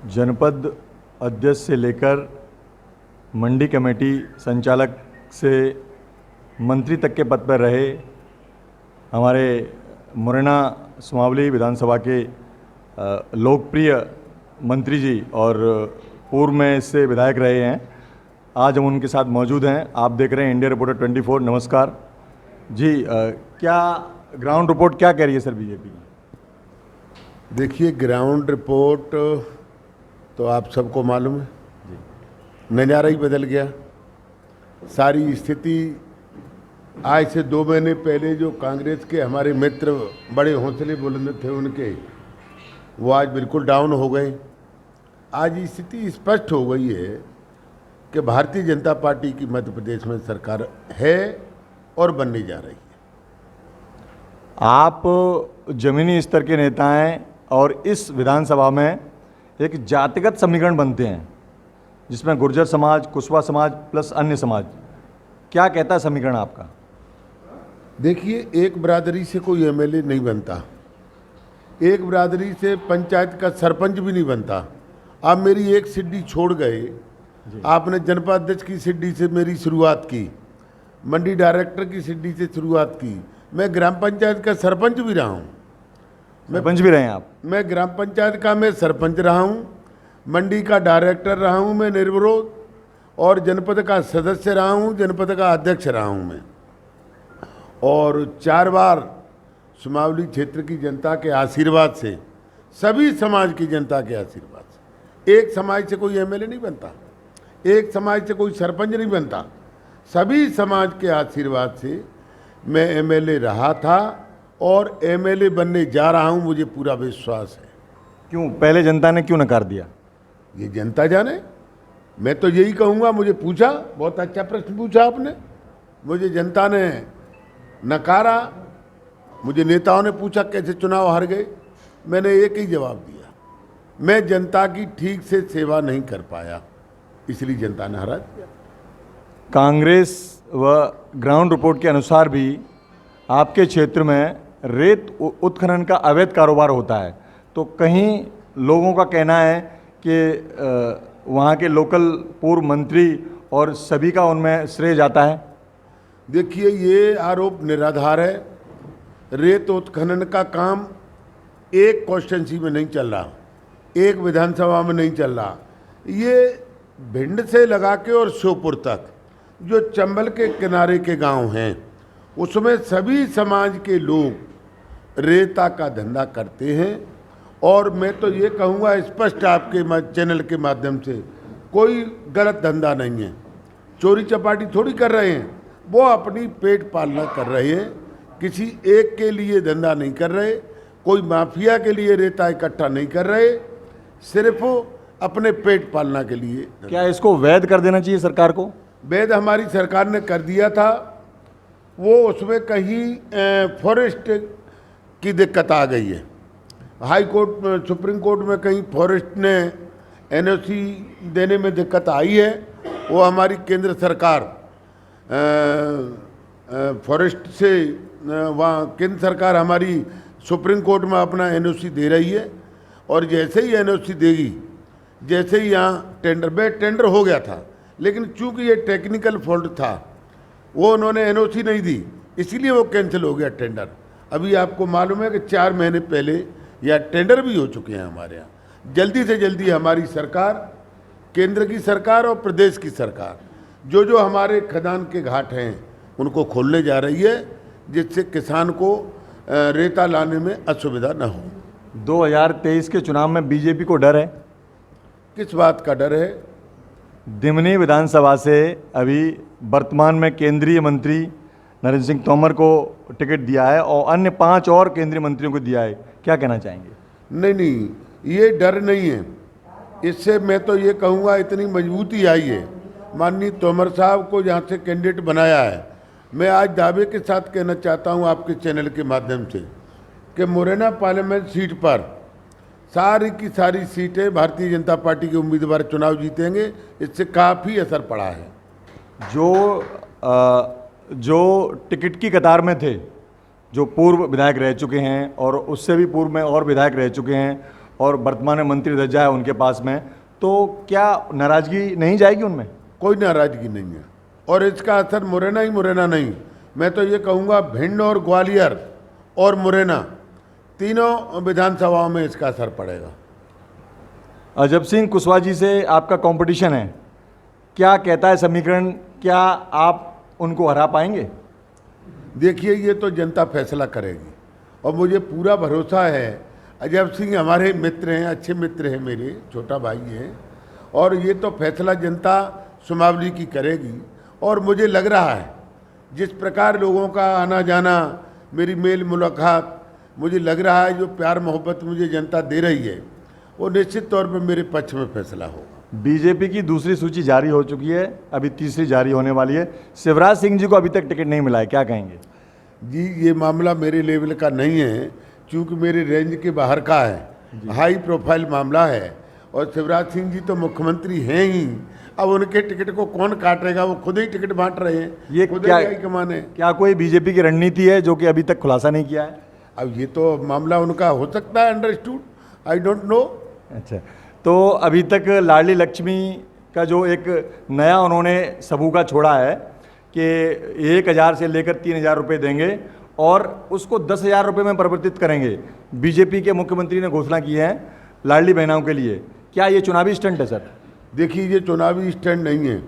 जनपद अध्यक्ष से लेकर मंडी कमेटी संचालक से मंत्री तक के पद पर रहे हमारे मुरैना सुमावली विधानसभा के लोकप्रिय मंत्री जी और पूर्व में इससे विधायक रहे हैं। आज हम उनके साथ मौजूद हैं। आप देख रहे हैं इंडिया रिपोर्टर 24। नमस्कार जी। क्या ग्राउंड रिपोर्ट क्या कह रही है सर बीजेपी की? देखिए, ग्राउंड रिपोर्ट तो आप सबको मालूम है, नज़ारा ही बदल गया। सारी स्थिति आज से 2 महीने पहले जो कांग्रेस के हमारे मित्र बड़े हौसले बुलंद थे उनके, वो आज बिल्कुल डाउन हो गए। आज स्थिति स्पष्ट हो गई है कि भारतीय जनता पार्टी की मध्य प्रदेश में सरकार है और बनने जा रही है। आप जमीनी स्तर के नेता हैं और इस विधानसभा में एक जातिगत समीकरण बनते हैं जिसमें गुर्जर समाज, कुशवा समाज प्लस अन्य समाज। क्या कहता है समीकरण आपका? देखिए, एक बिरादरी से कोई एमएलए नहीं बनता, एक बिरादरी से पंचायत का सरपंच भी नहीं बनता। आप मेरी एक सिड्डी छोड़ गए, आपने जनपद अध्यक्ष की सिड्डी से मेरी शुरुआत की, मंडी डायरेक्टर की सिड्डी से शुरुआत की। मैं ग्राम पंचायत का सरपंच भी रहा हूँ। सरपंच भी रहे हैं आप? मैं ग्राम पंचायत का मैं सरपंच रहा हूँ, मंडी का डायरेक्टर रहा हूँ मैं निर्विरोध, और जनपद का सदस्य रहा हूँ, जनपद का अध्यक्ष रहा हूँ मैं। और 4 बार सुमावली क्षेत्र की जनता के आशीर्वाद से, सभी समाज की जनता के आशीर्वाद से, एक समाज से कोई एमएलए नहीं बनता, एक समाज से कोई सरपंच नहीं बनता, सभी समाज के आशीर्वाद से मैं एमएलए रहा था और एमएलए बनने जा रहा हूं। मुझे पूरा विश्वास है। क्यों पहले जनता ने क्यों नकार दिया? ये जनता जाने। मैं तो यही कहूँगा, मुझे पूछा, बहुत अच्छा प्रश्न पूछा आपने। मुझे जनता ने नकारा, मुझे नेताओं ने पूछा कैसे चुनाव हार गए। मैंने एक ही जवाब दिया, मैं जनता की ठीक से सेवा नहीं कर पाया, इसलिए जनता ने हरा दिया। कांग्रेस व ग्राउंड रिपोर्ट के अनुसार भी आपके क्षेत्र में रेत उत्खनन का अवैध कारोबार होता है, तो कहीं लोगों का कहना है कि वहाँ के लोकल पूर्व मंत्री और सभी का उनमें श्रेय जाता है। देखिए, ये आरोप निराधार है। रेत उत्खनन का काम एक कॉन्स्टिट्यूंसी में नहीं चल रहा, एक विधानसभा में नहीं चल रहा। ये भिंड से लगा के और श्योपुर तक जो चंबल के किनारे के गांव हैं, उसमें सभी समाज के लोग रेता का धंधा करते हैं। और मैं तो ये कहूँगा स्पष्ट आपके चैनल के माध्यम से, कोई गलत धंधा नहीं है, चोरी चपाटी थोड़ी कर रहे हैं। वो अपनी पेट पालना कर रहे हैं, किसी एक के लिए धंधा नहीं कर रहे, कोई माफिया के लिए रेता इकट्ठा नहीं कर रहे, सिर्फ अपने पेट पालना के लिए। क्या इसको वैध कर देना चाहिए सरकार को? वैध हमारी सरकार ने कर दिया था, वो उसमें कहीं फॉरेस्ट की दिक्कत आ गई है। हाई कोर्ट, सुप्रीम कोर्ट में कहीं फॉरेस्ट ने एनओसी देने में दिक्कत आई है। वो हमारी केंद्र सरकार फॉरेस्ट से, वहाँ केंद्र सरकार हमारी सुप्रीम कोर्ट में अपना एनओसी दे रही है। और जैसे ही एनओसी देगी, जैसे ही यहाँ टेंडर हो गया था, लेकिन चूंकि ये टेक्निकल फॉल्ट था, वो उन्होंने एनओसी नहीं दी, इसीलिए वो कैंसिल हो गया टेंडर। अभी आपको मालूम है कि 4 महीने पहले या टेंडर भी हो चुके हैं हमारे यहाँ। जल्दी से जल्दी हमारी सरकार, केंद्र की सरकार और प्रदेश की सरकार जो हमारे खदान के घाट हैं उनको खोलने जा रही है, जिससे किसान को रेता लाने में असुविधा न हो। 2023 के चुनाव में बीजेपी को डर है? किस बात का डर है? दिमनी विधानसभा से अभी वर्तमान में केंद्रीय मंत्री नरेंद्र सिंह तोमर को टिकट दिया है और अन्य 5 और केंद्रीय मंत्रियों को दिया है। क्या कहना चाहेंगे? नहीं, ये डर नहीं है। इससे मैं तो ये कहूँगा इतनी मजबूती आई है। माननीय तोमर साहब को जहाँ से कैंडिडेट बनाया है, मैं आज दावे के साथ कहना चाहता हूँ आपके चैनल के माध्यम से कि मुरैना पार्लियामेंट सीट पर सारी की सारी सीटें भारतीय जनता पार्टी के उम्मीदवार चुनाव जीतेंगे। इससे काफ़ी असर पड़ा है। जो टिकट की कतार में थे, जो पूर्व विधायक रह चुके हैं और उससे भी पूर्व में और विधायक रह चुके हैं, और वर्तमान में मंत्री दर्जा है उनके पास में, तो क्या नाराज़गी नहीं जाएगी उनमें? कोई नाराज़गी नहीं है, और इसका असर मुरैना ही मुरैना नहीं, मैं तो ये कहूँगा भिंड और ग्वालियर और मुरैना तीनों विधानसभाओं में इसका असर पड़ेगा। अजब सिंह कुशवाहा जी से आपका कंपटीशन है, क्या कहता है समीकरण, क्या आप उनको हरा पाएंगे? देखिए, ये तो जनता फैसला करेगी, और मुझे पूरा भरोसा है। अजब सिंह हमारे मित्र हैं, अच्छे मित्र हैं, मेरे छोटा भाई हैं, और ये तो फैसला जनता सुमावली की करेगी। और मुझे लग रहा है जिस प्रकार लोगों का आना जाना, मेरी मेल मुलाकात, मुझे लग रहा है जो प्यार मोहब्बत मुझे जनता दे रही है वो निश्चित तौर पर मेरे पक्ष में फैसला होगा। बीजेपी की दूसरी सूची जारी हो चुकी है, अभी तीसरी जारी होने वाली है। शिवराज सिंह जी को अभी तक टिकट नहीं मिला है, क्या कहेंगे? जी, ये मामला मेरे लेवल का नहीं है, क्योंकि मेरे रेंज के बाहर का है, हाई प्रोफाइल मामला है, और शिवराज सिंह जी तो मुख्यमंत्री हैं ही। अब उनके टिकट को कौन काटेगा, वो खुद ही टिकट बांट रहे हैं, ये खुद क्या ही कमाने। क्या कोई बीजेपी की रणनीति है जो कि अभी तक खुलासा नहीं किया है? अब ये तो मामला उनका हो सकता है अंडरस्टूड, आई डोंट नो। अच्छा, तो अभी तक लाडली लक्ष्मी का जो एक नया उन्होंने सबूका छोड़ा है कि 1,000 से लेकर 3,000 रुपये देंगे और उसको 10,000 रुपये में परिवर्तित करेंगे। बीजेपी के मुख्यमंत्री ने घोषणा की है लाडली बहनों के लिए, क्या ये चुनावी स्टंट है सर? देखिए, ये चुनावी स्टैंड नहीं है।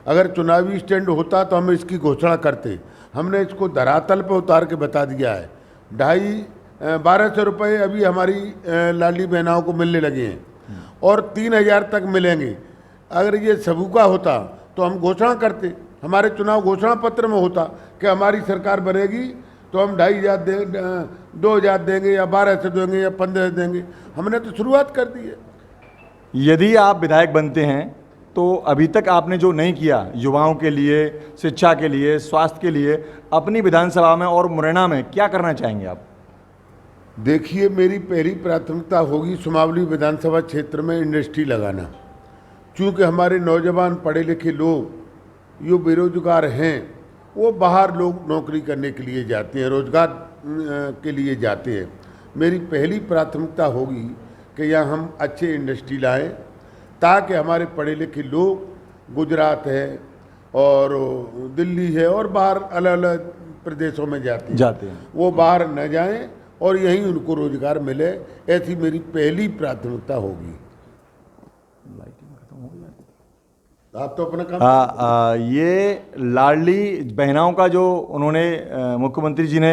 अगर चुनावी स्टैंड होता तो हम इसकी घोषणा करते। हमने इसको धरातल पर उतार के बता दिया है। 1200 रुपये अभी हमारी लाडली बहनाओं को मिलने लगे हैं, और 3,000 तक मिलेंगे। अगर ये सबूका होता तो हम घोषणा करते, हमारे चुनाव घोषणा पत्र में होता कि हमारी सरकार बनेगी तो हम 2,500 2,000 देंगे, या 1,200 देंगे, या 15 देंगे। हमने तो शुरुआत कर दी है। यदि आप विधायक बनते हैं तो अभी तक आपने जो नहीं किया युवाओं के लिए, शिक्षा के लिए, स्वास्थ्य के लिए, अपनी विधानसभा में और मुरैना में क्या करना चाहेंगे आप? देखिए, मेरी पहली प्राथमिकता होगी सुमावली विधानसभा क्षेत्र में इंडस्ट्री लगाना, क्योंकि हमारे नौजवान पढ़े लिखे लोग जो बेरोजगार हैं वो बाहर लोग नौकरी करने के लिए जाते हैं, रोजगार के लिए जाते हैं। मेरी पहली प्राथमिकता होगी कि यहाँ हम अच्छे इंडस्ट्री लाएं, ताकि हमारे पढ़े लिखे लोग गुजरात है और दिल्ली है और बाहर अलग अलग प्रदेशों में जाते हैं, वो बाहर न जाएं और यहीं उनको रोजगार मिले। ऐसी मेरी पहली प्राथमिकता होगी। आप तो अपना काम ये लाडली बहनाओं का जो उन्होंने मुख्यमंत्री जी ने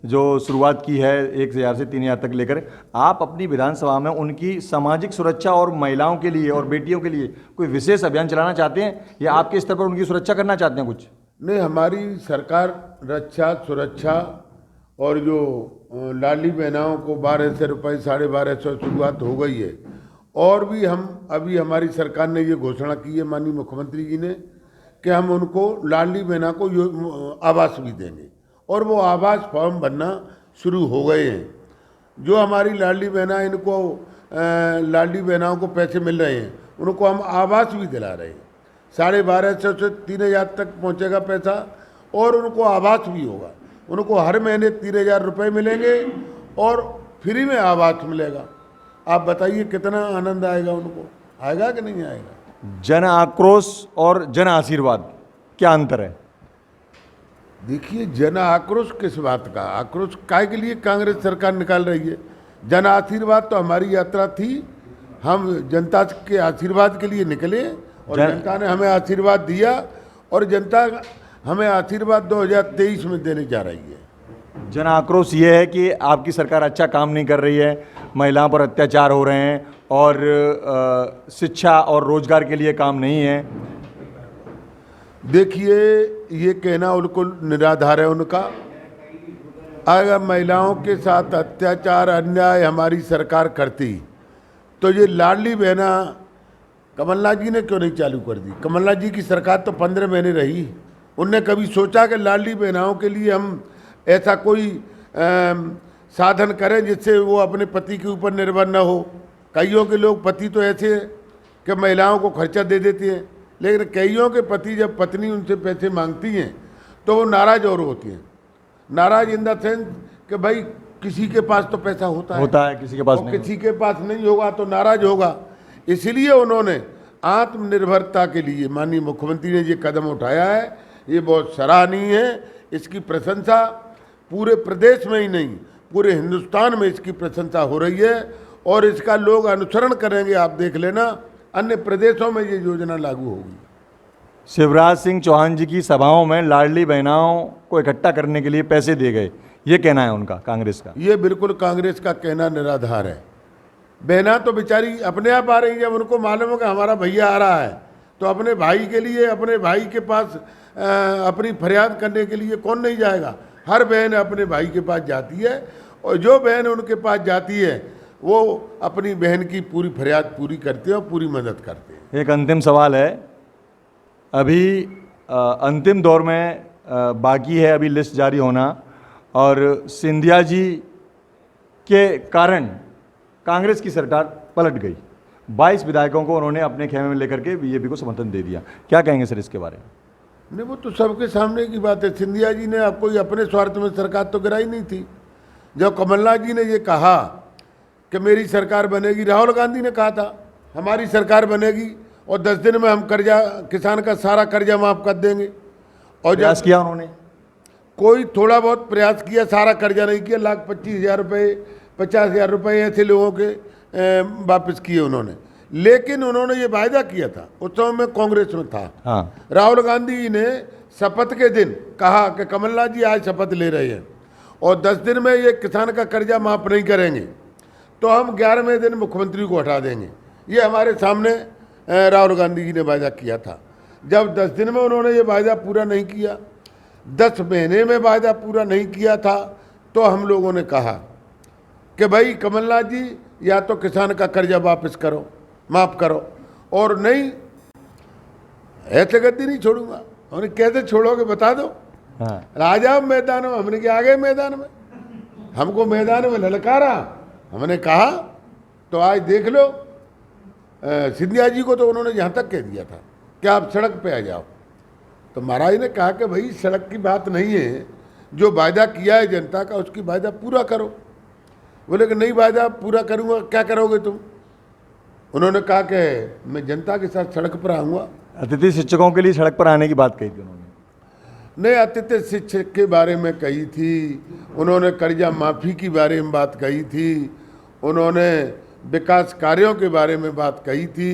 जो शुरुआत की है 1,000 से 3,000 तक लेकर, आप अपनी विधानसभा में उनकी सामाजिक सुरक्षा और महिलाओं के लिए और बेटियों के लिए कोई विशेष अभियान चलाना चाहते हैं, या आपके स्तर पर उनकी सुरक्षा करना चाहते हैं कुछ? नहीं, हमारी सरकार रक्षा सुरक्षा और जो लाडली बहनाओं को 1,200 रुपये 1,250 शुरुआत हो गई है, और भी हम अभी हमारी सरकार ने ये घोषणा की है माननीय मुख्यमंत्री जी ने कि हम उनको लाडली बहना को आवास भी देंगे, और वो आवास फॉर्म भरना शुरू हो गए हैं। जो हमारी लाडली बहना, इनको लाडली बहनाओं को पैसे मिल रहे हैं, उनको हम आवास भी दिला रहे हैं। 1,250 से 3,000 तक पहुंचेगा पैसा, और उनको आवास भी होगा। उनको हर महीने 3,000 रुपये मिलेंगे और फ्री में आवास मिलेगा। आप बताइए कितना आनंद आएगा उनको, आएगा कि नहीं आएगा? जन आक्रोश और जन आशीर्वाद, क्या अंतर है? देखिए, जन आक्रोश किस बात का आक्रोश, काय के लिए कांग्रेस सरकार निकाल रही है? जन आशीर्वाद तो हमारी यात्रा थी, हम जनता के आशीर्वाद के लिए निकले, और जनता ने हमें आशीर्वाद दिया, और जनता हमें आशीर्वाद 2023 में देने जा रही है। जन आक्रोश ये है कि आपकी सरकार अच्छा काम नहीं कर रही है, महिलाओं पर अत्याचार हो रहे हैं, और शिक्षा और रोजगार के लिए काम नहीं है। देखिए, ये कहना बिल्कुल निराधार है उनका। अगर महिलाओं के साथ अत्याचार अन्याय हमारी सरकार करती तो ये लाडली बहना कमलनाथ जी ने क्यों नहीं चालू कर दी? कमलनाथ जी की सरकार तो 15 महीने रही, उनने कभी सोचा कि लाडली बहनाओं के लिए हम ऐसा कोई साधन करें जिससे वो अपने पति के ऊपर निर्भर न हो? कईयों के लोग पति तो ऐसे हैं कि महिलाओं को खर्चा दे देते हैं, लेकिन कईयों के पति जब पत्नी उनसे पैसे मांगती हैं तो वो नाराज और होती हैं। नाराज इन द सेंस कि भाई किसी के पास तो पैसा होता है, किसी के पास और नहीं किसी के पास नहीं होगा तो नाराज होगा। इसलिए उन्होंने आत्मनिर्भरता के लिए माननीय मुख्यमंत्री ने ये कदम उठाया है, ये बहुत सराहनीय है। इसकी प्रशंसा पूरे प्रदेश में ही नहीं, पूरे हिंदुस्तान में इसकी प्रशंसा हो रही है और इसका लोग अनुसरण करेंगे। आप देख लेना, अन्य प्रदेशों में ये योजना लागू होगी। शिवराज सिंह चौहान जी की सभाओं में लाडली बहनाओं को इकट्ठा करने के लिए पैसे दिए गए, ये कहना है उनका, कांग्रेस का। ये बिल्कुल कांग्रेस का कहना निराधार है। बहना तो बेचारी अपने आप आ रही है, जब उनको मालूम हो कि हमारा भैया आ रहा है तो अपने भाई के लिए, अपने भाई के पास अपनी फरियाद करने के लिए कौन नहीं जाएगा। हर बहन अपने भाई के पास जाती है और जो बहन उनके पास जाती है वो अपनी बहन की पूरी फरियाद पूरी करते हैं और पूरी मदद करते हैं। एक अंतिम सवाल है, अभी अंतिम दौर में बाकी है अभी लिस्ट जारी होना, और सिंधिया जी के कारण कांग्रेस की सरकार पलट गई। 22 विधायकों को उन्होंने अपने खेमे में लेकर के बीजेपी को समर्थन दे दिया। क्या कहेंगे सर इसके बारे में? नहीं, वो तो सबके सामने की बात है। सिंधिया जी ने अब कोई अपने स्वार्थ में सरकार तो गिराई नहीं थी। जब कमलनाथ जी ने ये कहा कि मेरी सरकार बनेगी, राहुल गांधी ने कहा था हमारी सरकार बनेगी और 10 दिन में हम कर्जा, किसान का सारा कर्जा माफ कर देंगे। और प्रयास किया उन्होंने, कोई थोड़ा बहुत प्रयास किया, सारा कर्जा नहीं किया। 1,25,000 रुपये, 50,000 रुपये ऐसे लोगों के वापस किए उन्होंने। लेकिन उन्होंने ये वायदा किया था, उस समय में कांग्रेस में था। हाँ, राहुल गांधी ने शपथ के दिन कहा कि कमलनाथ जी आज शपथ ले रहे हैं और 10 दिन में ये किसान का कर्जा माफ नहीं करेंगे तो हम 11वें दिन मुख्यमंत्री को हटा देंगे। ये हमारे सामने राहुल गांधी जी ने वायदा किया था। जब 10 दिन में उन्होंने ये वायदा पूरा नहीं किया, 10 महीने में वायदा पूरा नहीं किया था, तो हम लोगों ने कहा कि भाई कमलनाथ जी या तो किसान का कर्जा वापस करो, माफ करो, और नहीं ऐसे गद्दी नहीं छोड़ूंगा। हमने कैसे छोड़ोगे बता दो। हाँ, राजा मैदान में, हमने क्या आ गए मैदान में, हमको मैदान में ललकारा। हमने कहा तो आज देख लो, सिंधिया जी को तो उन्होंने यहाँ तक कह दिया था कि आप सड़क पे आ जाओ। तो महाराज ने कहा कि भाई सड़क की बात नहीं है, जो वायदा किया है जनता का उसकी वायदा पूरा करो। बोले कि नहीं वायदा पूरा करूँगा, क्या करोगे तुम? उन्होंने कहा कि मैं जनता के साथ सड़क पर आऊँगा। अतिथि शिक्षकों के लिए सड़क पर आने की बात कही थी उन्होंने। नहीं, अतिथि शिक्षक के बारे में कही थी, उन्होंने कर्जा माफ़ी के बारे में बात कही थी, उन्होंने विकास कार्यों के बारे में बात कही थी।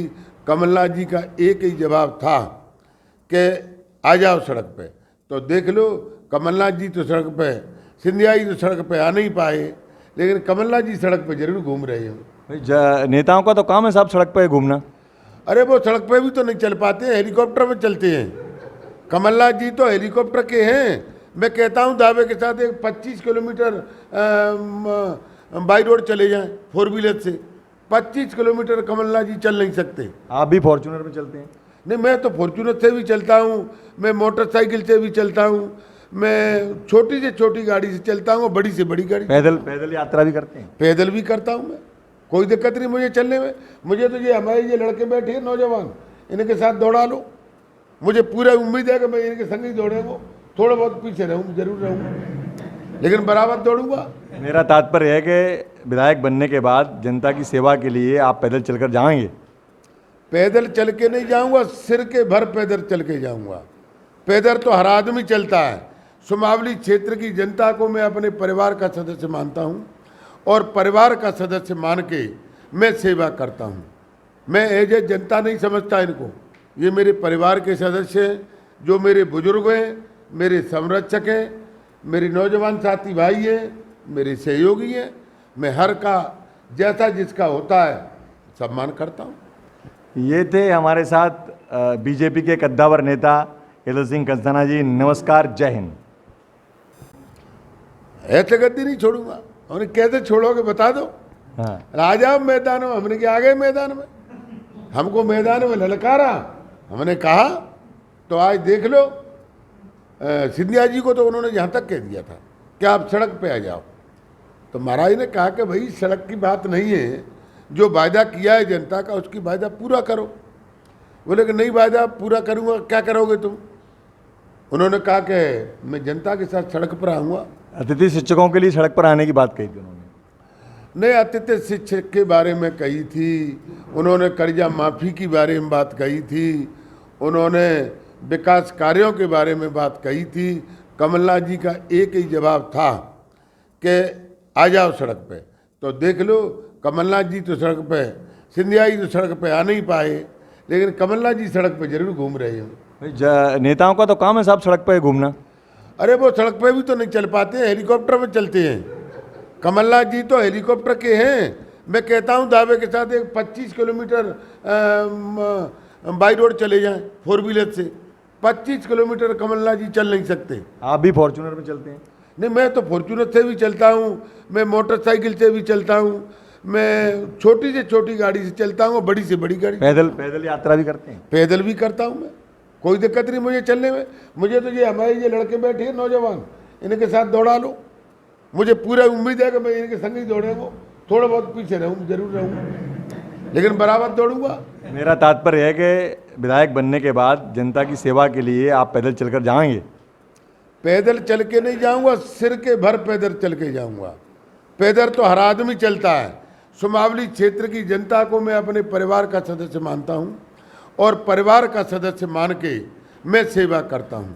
कमलनाथ जी का एक ही जवाब था कि आ जाओ सड़क पे। तो देख लो, कमलनाथ जी तो सड़क पे, सिंधिया जी तो सड़क पे आ नहीं पाए, लेकिन कमलनाथ जी सड़क पे जरूर घूम रहे हैं। नेताओं का तो काम है साहब सड़क पर घूमना। अरे वो सड़क पे भी तो नहीं चल पाते, हेलीकॉप्टर में चलते हैं। कमलनाथ जी तो हेलीकॉप्टर के हैं। मैं कहता हूँ दावे के साथ, एक 25 किलोमीटर बाई रोड चले जाएं 4 व्हीलर से, 25 किलोमीटर कमलनाथ जी चल नहीं सकते। आप भी फॉर्च्यूनर में चलते हैं? नहीं, मैं तो फॉर्च्यूनर से भी चलता हूँ, मैं मोटरसाइकिल से भी चलता हूँ, मैं छोटी से छोटी गाड़ी से चलता हूँ, बड़ी से बड़ी गाड़ी। पैदल यात्रा भी करते हैं? पैदल भी करता हूँ मैं, कोई दिक्कत नहीं मुझे चलने में। मुझे तो ये हमारे ये लड़के बैठे हैं नौजवान, इनके साथ दौड़ा लो, मुझे पूरा उम्मीद है कि मैं इनके संग ही दौड़ेंगे। थोड़ा बहुत पीछे रहूँ, जरूर रहूँगा, लेकिन बराबर दौड़ूंगा। मेरा तात्पर्य है कि विधायक बनने के बाद जनता की सेवा के लिए आप पैदल चलकर जाएंगे? पैदल चल के नहीं जाऊंगा, सिर के भर पैदल चल के जाऊंगा। पैदल तो हर आदमी चलता है। सुमावली क्षेत्र की जनता को मैं अपने परिवार का सदस्य मानता हूं और परिवार का सदस्य मान के मैं सेवा करता हूं। मैं एज ए जनता नहीं समझता इनको, ये मेरे परिवार के सदस्य हैं, जो मेरे बुजुर्ग हैं, मेरे संरक्षक हैं, मेरे नौजवान साथी भाई हैं, मेरे सहयोगी हैं। मैं हर का जैसा जिसका होता है सम्मान करता हूँ। ये थे हमारे साथ बीजेपी के कद्दावर नेता एल सिंह कंसाना जी। नमस्कार, जय हिंद। ऐसे गद्दी नहीं छोड़ूंगा। हमने कैसे छोड़ोगे बता दो। हाँ, राजा मैदान में, हमने क्या आ गए मैदान में, हमको मैदान में ललकारा। हमने कहा तो आज देख लो, सिंधिया जी को तो उन्होंने यहाँ तक कह दिया था कि आप सड़क पे आ जाओ। तो महाराज ने कहा कि भाई सड़क की बात नहीं है, जो वायदा किया है जनता का उसकी वायदा पूरा करो। बोले कि नहीं वायदा पूरा करूँगा, क्या करोगे तुम? उन्होंने कहा कि मैं जनता के साथ सड़क पर आऊँगा। अतिथि शिक्षकों के लिए सड़क पर आने की बात कही थी उन्होंने। नहीं, अतिथि शिक्षक के बारे में कही थी, उन्होंने कर्जा माफ़ी के बारे में बात कही थी, उन्होंने विकास कार्यों के बारे में बात कही थी। कमलनाथ जी का एक ही जवाब था कि आ जाओ सड़क पे। तो देख लो, कमलनाथ जी तो सड़क पे, सिंधिया जी तो सड़क पे आ नहीं पाए, लेकिन कमलनाथ जी सड़क पे जरूर घूम रहे हैं। भाई नेताओं का तो काम है साहब सड़क पर घूमना। अरे वो सड़क पे भी तो नहीं चल पाते हैं, हेलीकॉप्टर में चलते हैं। कमलनाथ जी तो हेलीकॉप्टर के हैं। मैं कहता हूँ दावे के साथ एक 25 किलोमीटर बाई रोड चले जाएं, 4 व्हीलर से 25 किलोमीटर कमलनाथ जी चल नहीं सकते। आप भी फॉर्च्यूनर में चलते हैं? नहीं, मैं तो फॉर्च्यूनर से भी चलता हूँ, मैं मोटरसाइकिल से भी चलता हूँ, मैं छोटी से छोटी गाड़ी से चलता हूँ, बड़ी से बड़ी गाड़ी। पैदल यात्रा भी करते हैं? पैदल भी करता हूँ मैं, कोई दिक्कत नहीं मुझे चलने में। मुझे तो ये हमारे ये लड़के बैठे हैं नौजवान, इनके साथ दौड़ा लो, मुझे पूरा उम्मीद है कि मैं इनके संग ही दौड़ेंगे। थोड़ा बहुत पीछे रहूँ, जरूर रहूँगा, लेकिन बराबर दौड़ूंगा। मेरा तात्पर्य है कि विधायक बनने के बाद जनता की सेवा के लिए आप पैदल चलकर जाएंगे? पैदल चल के नहीं जाऊंगा, सिर के भर पैदल चल के जाऊंगा। पैदल तो हर आदमी चलता है। सुमावली क्षेत्र की जनता को मैं अपने परिवार का सदस्य मानता हूं और परिवार का सदस्य मान के मैं सेवा करता हूं।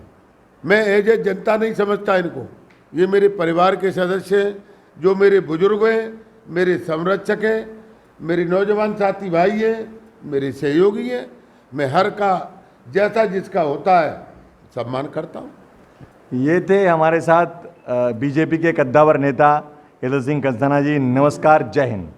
मैं एज ए जनता नहीं समझता इनको, ये मेरे परिवार के सदस्य हैं, जो मेरे बुजुर्ग हैं, मेरे संरक्षक हैं, मेरे नौजवान साथी भाई हैं, मेरे सहयोगी हैं। मैं हर का जैसा जिसका होता है सम्मान करता हूँ। ये थे हमारे साथ बीजेपी के कद्दावर नेता केदार सिंह कंसाना जी। नमस्कार, जय हिंद।